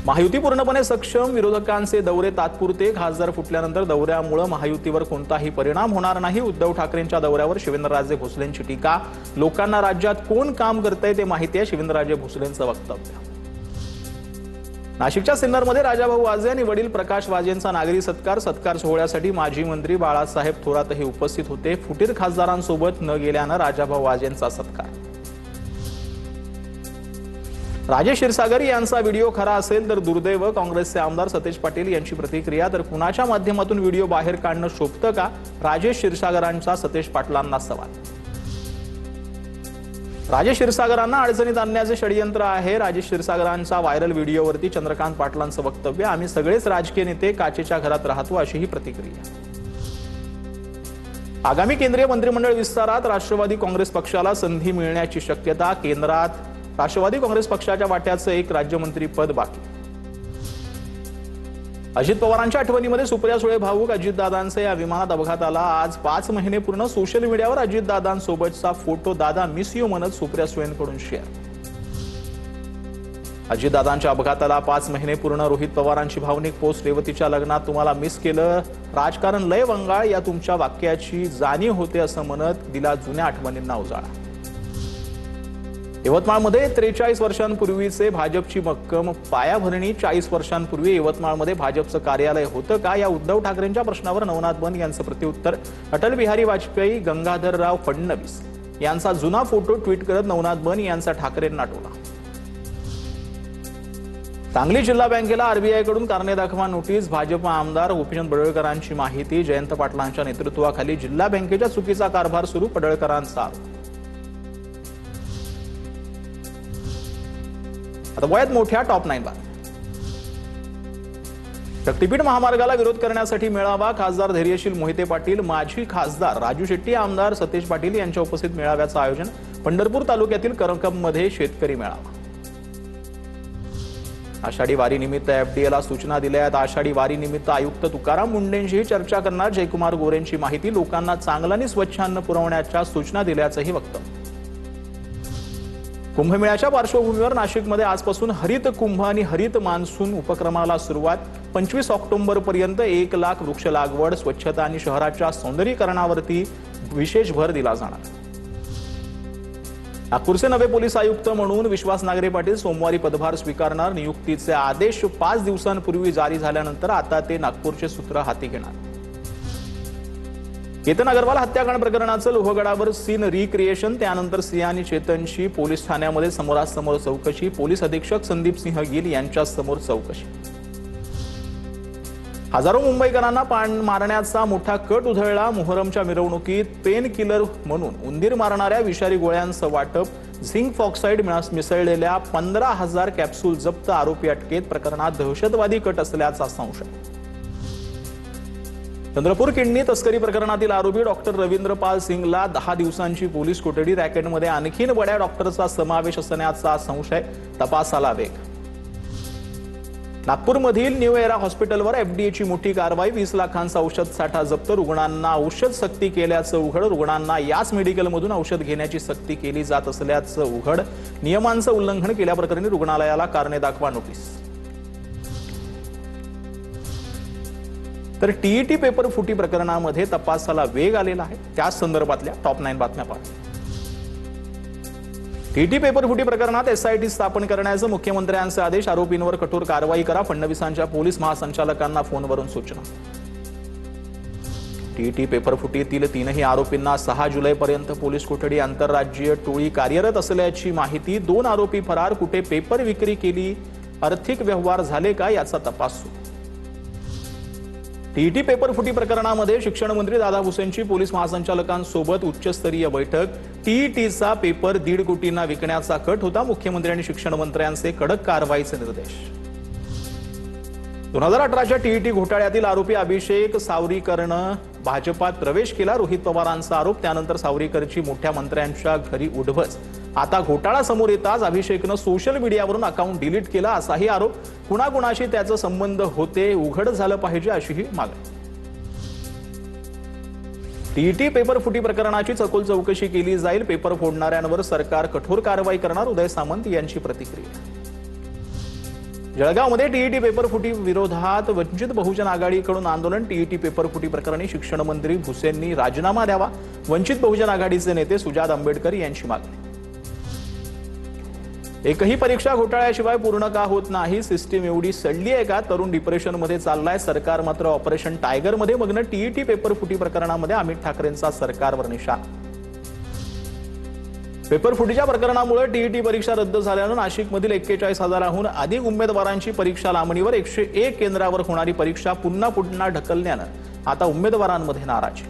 महायुती पूर्णपणे सक्षम, विरोधकांचे दौरे तात्पुरते, खासदार फुटल्यानंतर दौऱ्यामुळे महायुतीवर कोणताही परिणाम होणार नाही. उद्धव ठाकरेंच्या दौऱ्यावर शिवेंद्रराजे भोसलेंची टीका. लोकांना राज्यात कोण काम करतंय ते माहिती आहे, शिवेंद्रराजे भोसलेंचं वक्तव्य. नाशिकच्या सिन्नरमध्ये राजाभाऊ वाजे आणि वडील प्रकाश वाजेंचा नागरी सत्कार सोहळ्यासाठी माजी मंत्री बाळासाहेब थोरातही उपस्थित होते. फुटीर खासदारांसोबत न गेल्यानं राजाभाऊ वाजेंचा सत्कार. राजेश क्षीरसागर यांचा व्हिडिओ खरा असेल तर दुर्दैव, काँग्रेसचे आमदार सतेज पाटील यांची प्रतिक्रिया. तर कुणाच्या माध्यमातून व्हिडिओ बाहेर काढणं शोभतं का, राजेश क्षीरसागरांचा सतेज पाटलांना सवाल. राजेश क्षीरसागरांना अडचणीत आणण्याचे षडयंत्र आहे. राजेश क्षीरसागरांचा व्हायरल व्हिडिओवरती चंद्रकांत पाटलांचं वक्तव्य. आम्ही सगळेच राजकीय नेते काचेच्या घरात राहतो, अशी ही प्रतिक्रिया. आगामी केंद्रीय मंत्रिमंडळ विस्तारात राष्ट्रवादी काँग्रेस पक्षाला संधी मिळण्याची शक्यता. केंद्रात राष्ट्रवादी काँग्रेस पक्षाच्या वाट्याचं एक राज्यमंत्री पद बाकी. अजित पवारांच्या आठवणीमध्ये सुप्रिया सुळे भाऊक. अजितदादांचे या विमानात अपघाताला आज 5 महिने पूर्ण. सोशल मीडियावर अजितदादांसोबतचा फोटो दादा मिस यू म्हणत सुप्रिया सुळेंकडून शेअर. अजितदादांच्या अपघाताला 5 महिने पूर्ण. रोहित पवारांची भावनिक पोस्ट. रेवतीच्या लग्नात तुम्हाला मिस केलं, राजकारण लय वंगाळ, या तुमच्या वाक्याची जाणीव होते असं म्हणत दिला जुन्या आठवणींना उजाळा. यवतमाळमध्ये 43 वर्षांपूर्वीचे भाजपची मक्कम पायाभरणी. 40 वर्षांपूर्वी यवतमाळमध्ये भाजपचं कार्यालय होतं का, या उद्धव ठाकरेंच्या प्रश्नावर नवनाथ बन यांचं प्रत्युत्तर. अटल बिहारी वाजपेयी, गंगाधरराव फडणवीस यांचा जुना फोटो ट्विट करत नवनाथ बन यांचा ठाकरेंना टोला. सांगली जिल्हा बँकेला आरबीआयकडून कारणे दाखवा नोटीस. भाजप आमदार गोपीचंद पडळकरांची माहिती. जयंत पाटलांच्या नेतृत्वाखाली जिल्हा बँकेच्या चुकीचा कारभार सुरू, पडळकरांचा आरोप. आता वयात मोठ्या टॉप 9 बातम्या. शक्तीपीठ महामार्गाला विरोध करण्यासाठी मेळावा. खासदार धैर्यशील मोहिते पाटील, माजी खासदार राजू शेट्टी, आमदार सतेज पाटील यांच्या उपस्थित मेळाव्याचं आयोजन. पंढरपूर तालुक्यातील करकममध्ये शेतकरी मेळावा. आषाढी वारीनिमित्त एफडीएला सूचना दिल्या आहेत. आषाढी वारीनिमित्त आयुक्त तुकाराम मुंडेंशीही चर्चा करणार. जयकुमार गोरेंची माहिती. लोकांना चांगलं आणि स्वच्छ अन्न पुरवण्याच्या सूचना दिल्याचंही वक्तव्य. कुंभमेळ्याच्या पार्श्वभूमीवर नाशिकमध्ये आजपासून हरित कुंभ आणि हरित मान्सून उपक्रमाला सुरुवात. 25 ऑक्टोबरपर्यंत 1 लाख वृक्ष लागवड. स्वच्छता आणि शहराच्या सौंदर्यीकरणावरती विशेष भर दिला जाणार. नागपूरचे नवे पोलीस आयुक्त म्हणून विश्वास नागरे पाटील सोमवारी पदभार स्वीकारणार. नियुक्तीचे आदेश 5 दिवसांपूर्वी जारी झाल्यानंतर आता ते नागपूरचे सूत्र हाती घेणार. केतन अग्रवाल हत्याकांड प्रकरणाचं लोहगडावर सीन रिक्रिएशन. त्यानंतर सिया आणि चेतनची पोलीस ठाण्यामध्ये समोरासमोर चौकशी. पोलीस अधीक्षक संदीप सिंह गिल यांच्या समोर चौकशी. हजारो मुंबईकरांना पान मारण्याचा मोठा कट उधळला. मोहरमच्या मिरवणुकीत पेन किलर म्हणून उंदीर मारणाऱ्या विषारी गोळ्यांचं वाटप. झिंक फॉक्साईड मिसळलेल्या 15,000 कॅप्सूल जप्त. आरोपी अटकेत. प्रकरणात दहशतवादी कट असल्याचा संशय. चंद्रपूर किडनी तस्करी प्रकरणातील आरोपी डॉक्टर रवींद्र पाल सिंगला 10 दिवसांची पोलीस कोठडी. रॅकेटमध्ये आणखीन बड्या डॉक्टरचा समावेश असण्याचा संशय. तपासाला वेग. नागपूरमधील न्यू एरा हॉस्पिटलवर एफडीएची मोठी कारवाई. 20 लाखांचा औषध साठा जप्त. रुग्णांना औषध सक्ती केल्याचं उघड. रुग्णांना याच मेडिकलमधून औषध घेण्याची सक्ती केली जात असल्याचं उघड. नियमांचं उल्लंघन केल्याप्रकरणी रुग्णालयाला कारणे दाखवा नोटीस. तर टीईटी पेपर फुटी प्रकरणामध्ये तपासाला वेग आलेला आहे. त्याच संदर्भातल्या टॉप 9 बातम्या पाहू. टीईटी पेपर फुटी प्रकरणात एसआयटी स्थापन करण्याचे मुख्यमंत्र्यांचे आदेश. आरोपींवर कठोर कारवाई करा. फडणवीसांच्या पोलीस महासंचालकांना फोनवरून सूचना. टीईटी पेपर फुटीतील 3ही आरोपींना 6 जुलैपर्यंत पोलीस कोठडी. आंतरराज्यीय टोळी कार्यरत असल्याची माहिती. 2 आरोपी फरार. कुठे पेपर विक्री केली, आर्थिक व्यवहार झाले का, याचा तपास सुरू. टीईटी पेपर फुटी प्रकरणामध्ये शिक्षण मंत्री दादा भुसेंची पोलीस महासंचालकांसोबत उच्चस्तरीय बैठक. टीईटीचा पेपर 1.5 कोटींना विकण्याचा कट होता. मुख्यमंत्री आणि शिक्षण मंत्र्यांचे कडक कारवाईचे निर्देश. 2018च्या टीईटी घोटाळ्यातील आरोपी अभिषेक सावरीकरनं भाजपात प्रवेश केला. रोहित पवारांचा आरोप. त्यानंतर सावरीकरची मोठ्या मंत्र्यांच्या घरी उठबस. आता घोटाळा समोर येताच अभिषेकनं सोशल मीडियावरून अकाउंट डिलीट केला, असाही आरोप. कुणाकुणाशी त्याचा संबंध होते उघड झालं पाहिजे, अशीही मागणी. टीईटी पेपर फुटी प्रकरणाची सखोल चौकशी केली जाईल. पेपर फोडणाऱ्यांवर सरकार कठोर कारवाई करणार. उदय सामंत यांची प्रतिक्रिया. जळगावमध्ये टीईटी पेपर फुटी विरोधात वंचित बहुजन आघाडीकडून आंदोलन. टीईटी पेपर फुटी प्रकरणी शिक्षण मंत्री भुसेंनी राजीनामा द्यावा. वंचित बहुजन आघाडीचे नेते सुजात आंबेडकर यांची मागणी. एकही परीक्षा घोटाळ्याशिवाय पूर्ण का होत नाही? सिस्टीम एवढी सडली आहे का? तरुण डिप्रेशनमध्ये चाललाय. सरकार मात्र ऑपरेशन टायगरमध्ये मग्न. टीईटी पेपर फुटी प्रकरणामध्ये अमित ठाकरेंचा सरकारवर निशाण. पेपर फुटीच्या प्रकरणामुळे टीईटी परीक्षा रद्द झाल्यानं नाशिकमधील 41,000हून अधिक उमेदवारांची परीक्षा लांबणीवर. 101 केंद्रावर होणारी परीक्षा पुन्हा ढकलण्यानं आता उमेदवारांमध्ये नाराजी.